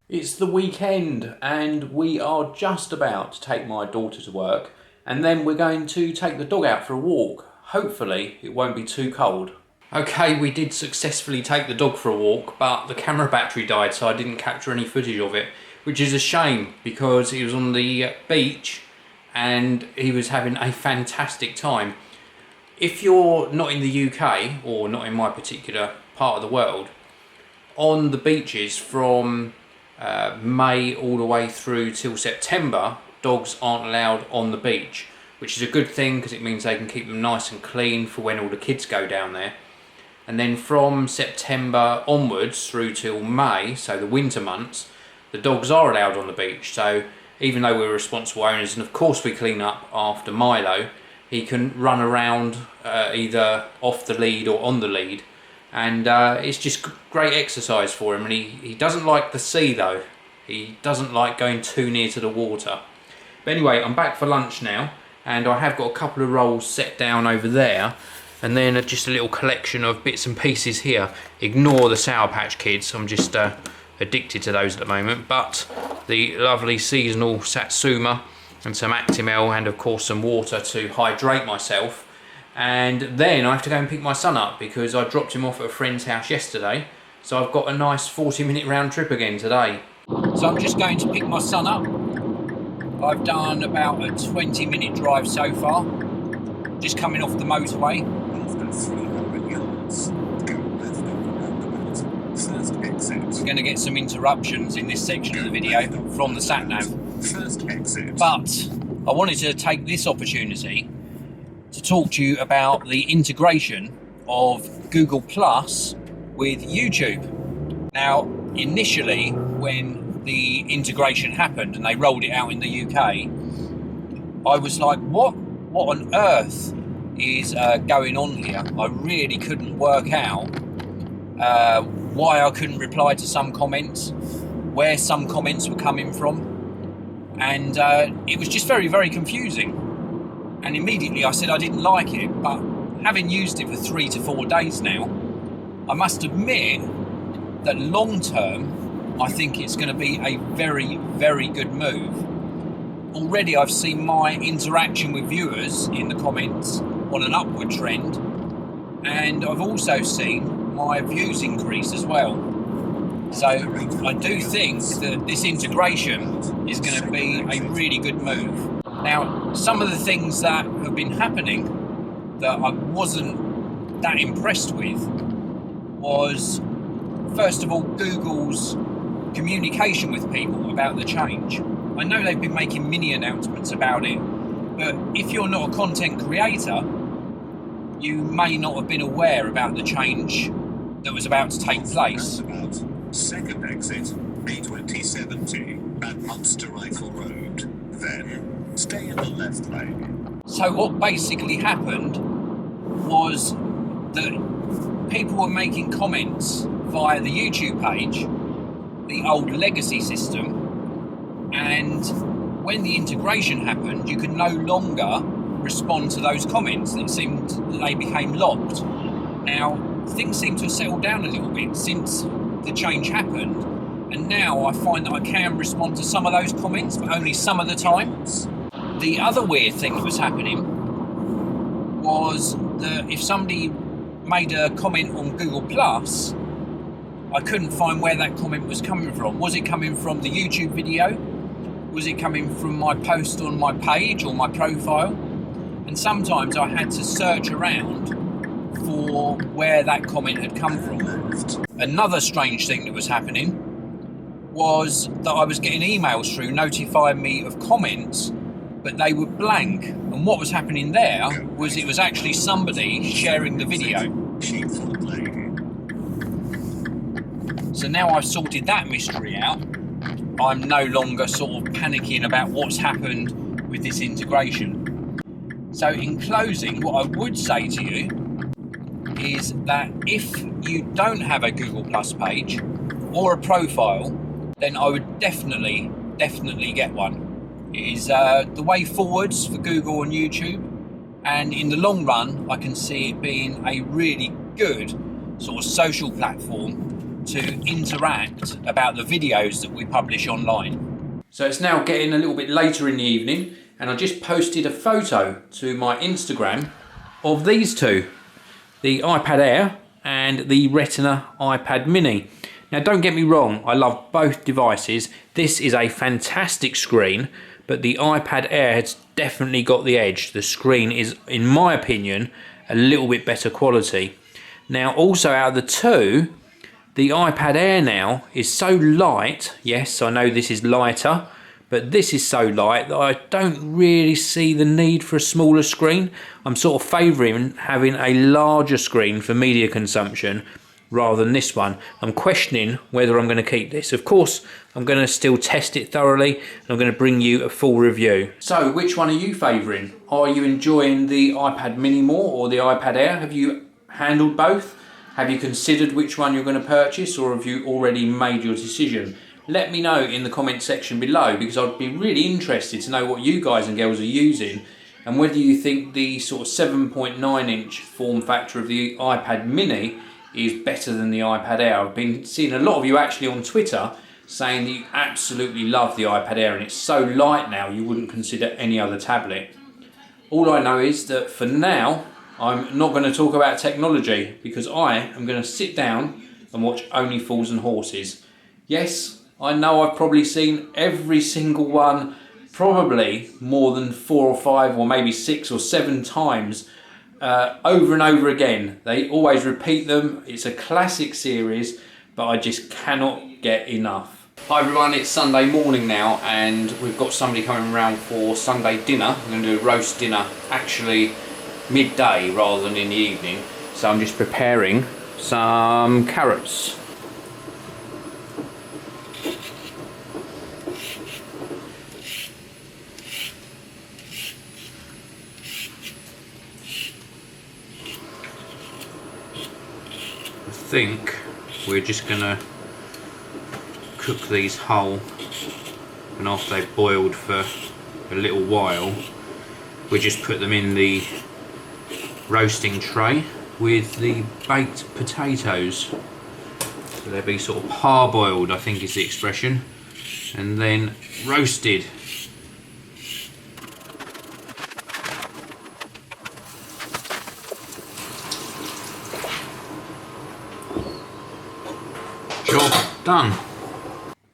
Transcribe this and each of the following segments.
It's the weekend and we are just about to take my daughter to work, and then we're going to take the dog out for a walk. Hopefully it won't be too cold. Okay, we did successfully take the dog for a walk, but the camera battery died, so I didn't capture any footage of it, which is a shame because he was on the beach and he was having a fantastic time. If you're not in the UK, or not in my particular part of the world, on the beaches from May all the way through till September, dogs aren't allowed on the beach, which is a good thing because it means they can keep them nice and clean for when all the kids go down there. And then from September onwards through till May, so the winter months, the dogs are allowed on the beach. So even though we're responsible owners, and of course we clean up after Milo, he can run around either off the lead or on the lead. And it's just great exercise for him. And he doesn't like the sea though. He doesn't like going too near to the water. But anyway, I'm back for lunch now, and I have got a couple of rolls set down over there, and then just a little collection of bits and pieces here. Ignore the Sour Patch Kids, I'm just addicted to those at the moment, but the lovely seasonal Satsuma and some Actimel, and of course some water to hydrate myself. And then I have to go and pick my son up because I dropped him off at a friend's house yesterday, so I've got a nice 40-minute round trip again today. So I'm just going to pick my son up. I've done about a 20-minute drive so far, just coming off the motorway. We're going to get some interruptions in this section of the video from the sat-nav. But I wanted to take this opportunity to talk to you about the integration of Google Plus with YouTube. Now, initially, when the integration happened and they rolled it out in the UK, I was like, what on earth is going on here? I really couldn't work out why I couldn't reply to some comments, where some comments were coming from, and it was just very, very confusing. And immediately I said I didn't like it, but having used it for 3 to 4 days now, I must admit that long term, I think it's going to be a very, very good move. Already I've seen my interaction with viewers in the comments on an upward trend, and I've also seen my views increase as well. So I do think that this integration is going to be a really good move. Now, some of the things that have been happening that I wasn't that impressed with was, first of all, Google's communication with people about the change. I know they've been making mini announcements about it, but if you're not a content creator, you may not have been aware about the change that was about to take place. Second exit, A2070 at Munster Rifle Road. Then stay in the left lane. So what basically happened was that people were making comments via the YouTube page, the old legacy system, and when the integration happened, you could no longer respond to those comments. It seemed that they became locked. Now, things seem to have settled down a little bit since the change happened, and now I find that I can respond to some of those comments, but only some of the time. The other weird thing that was happening was that if somebody made a comment on Google Plus, I couldn't find where that comment was coming from. Was it coming from the YouTube video? Was it coming from my post on my page or my profile? And sometimes I had to search around for where that comment had come from. Another strange thing that was happening was that I was getting emails through notifying me of comments, but they were blank. And what was happening there was it was actually somebody sharing the video. So now I've sorted that mystery out, I'm no longer sort of panicking about what's happened with this integration. So in closing, what I would say to you is that if you don't have a Google Plus page or a profile, then I would definitely get one. It is the way forwards for Google and YouTube, and in the long run I can see it being a really good sort of social platform to interact about the videos that we publish online. So it's now getting a little bit later in the evening, and I just posted a photo to my Instagram of these two, the iPad Air and the Retina iPad Mini. Now don't get me wrong, I love both devices. This is a fantastic screen, but the iPad Air has definitely got the edge. The screen is, in my opinion, a little bit better quality. Now also out of the two, the iPad Air now is so light. Yes, I know this is lighter, but this is so light that I don't really see the need for a smaller screen. I'm sort of favouring having a larger screen for media consumption rather than this one. I'm questioning whether I'm going to keep this. Of course, I'm going to still test it thoroughly, and I'm going to bring you a full review. So, which one are you favouring? Are you enjoying the iPad Mini more or the iPad Air? Have you handled both? Have you considered which one you're going to purchase, or have you already made your decision? Let me know in the comment section below, because I'd be really interested to know what you guys and girls are using, and whether you think the sort of 7.9-inch form factor of the iPad Mini is better than the iPad Air. I've been seeing a lot of you actually on Twitter saying that you absolutely love the iPad Air, and it's so light now you wouldn't consider any other tablet. All I know is that for now I'm not going to talk about technology, because I am going to sit down and watch Only Fools and Horses. Yes, I know I've probably seen every single one probably more than 4 or 5 or maybe 6 or 7 times over and over again. They always repeat them. It's a classic series, but I just cannot get enough. Hi everyone, it's Sunday morning now, and we've got somebody coming around for Sunday dinner. I'm going to do a roast dinner actually midday rather than in the evening, so I'm just preparing some carrots. I think we're just gonna cook these whole, and after they've boiled for a little while we just put them in the roasting tray with the baked potatoes. So they'll be sort of parboiled, I think is the expression, and then roasted. Job done.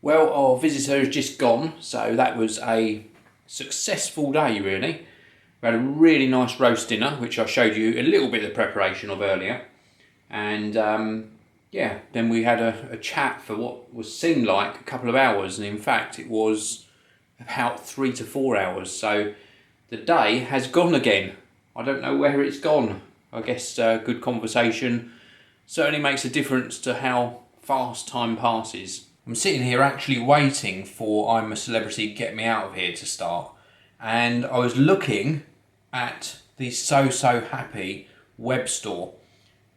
Well, our visitor has just gone, so that was a successful day really. We had a really nice roast dinner, which I showed you a little bit of the preparation of earlier, and yeah, then we had a chat for what seemed like a couple of hours, and in fact it was about 3 to 4 hours. So the day has gone again. I don't know where it's gone. I guess good conversation certainly makes a difference to how fast time passes. I'm sitting here actually waiting for I'm a Celebrity Get Me Out of Here to start, and I was looking at the So Happy web store,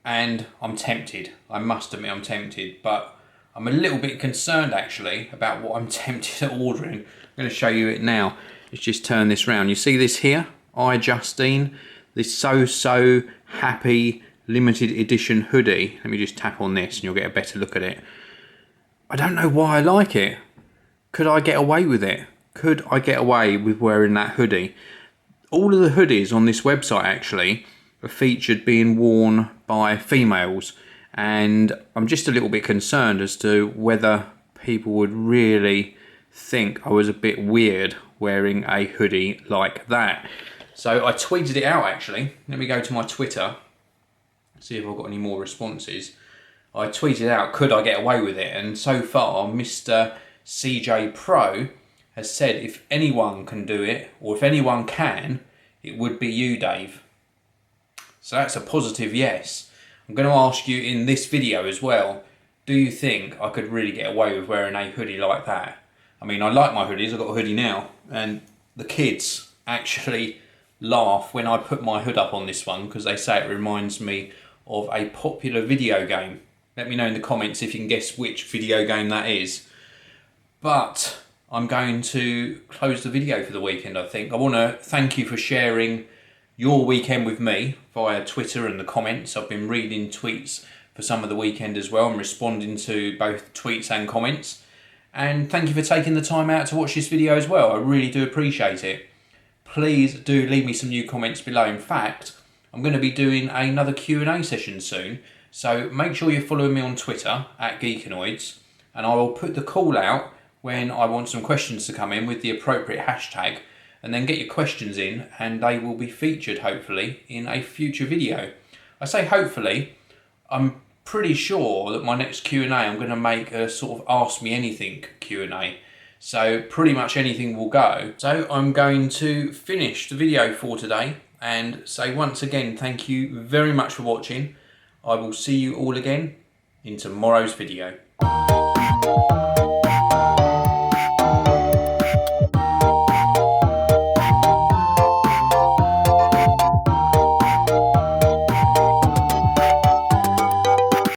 and I'm tempted. I must admit I'm tempted, but I'm a little bit concerned actually about what I'm tempted at ordering. I'm going to show you it now. Let's just turn this round. You see this here? Justine, this So Happy limited edition hoodie. Let me just tap on this and you'll get a better look at it. I don't know why I like it. Could I get away with it? Could I get away with wearing that hoodie? All of the hoodies on this website actually are featured being worn by females, and I'm just a little bit concerned as to whether people would really think I was a bit weird wearing a hoodie like that. So I tweeted it out actually. Let me go to my Twitter, see if I've got any more responses. I tweeted out, could I get away with it? And so far, Mr. CJ Pro has said if anyone can do it, or if anyone can, it would be you, Dave. So that's a positive yes. I'm going to ask you in this video as well, do you think I could really get away with wearing a hoodie like that? I mean, I like my hoodies, I've got a hoodie now, and the kids actually laugh when I put my hood up on this one because they say it reminds me of a popular video game. Let me know in the comments if you can guess which video game that is. But I'm going to close the video for the weekend, I think. I want to thank you for sharing your weekend with me via Twitter and the comments. I've been reading tweets for some of the weekend as well and responding to both tweets and comments. And thank you for taking the time out to watch this video as well. I really do appreciate it. Please do leave me some new comments below. In fact, I'm going to be doing another Q&A session soon. So make sure you're following me on Twitter at Geekanoids, and I will put the call out when I want some questions to come in with the appropriate hashtag, and then get your questions in and they will be featured hopefully in a future video. I say hopefully, I'm pretty sure that my next Q&A I'm going to make a sort of ask me anything Q&A. So pretty much anything will go. So I'm going to finish the video for today and say once again thank you very much for watching. I will see you all again in tomorrow's video.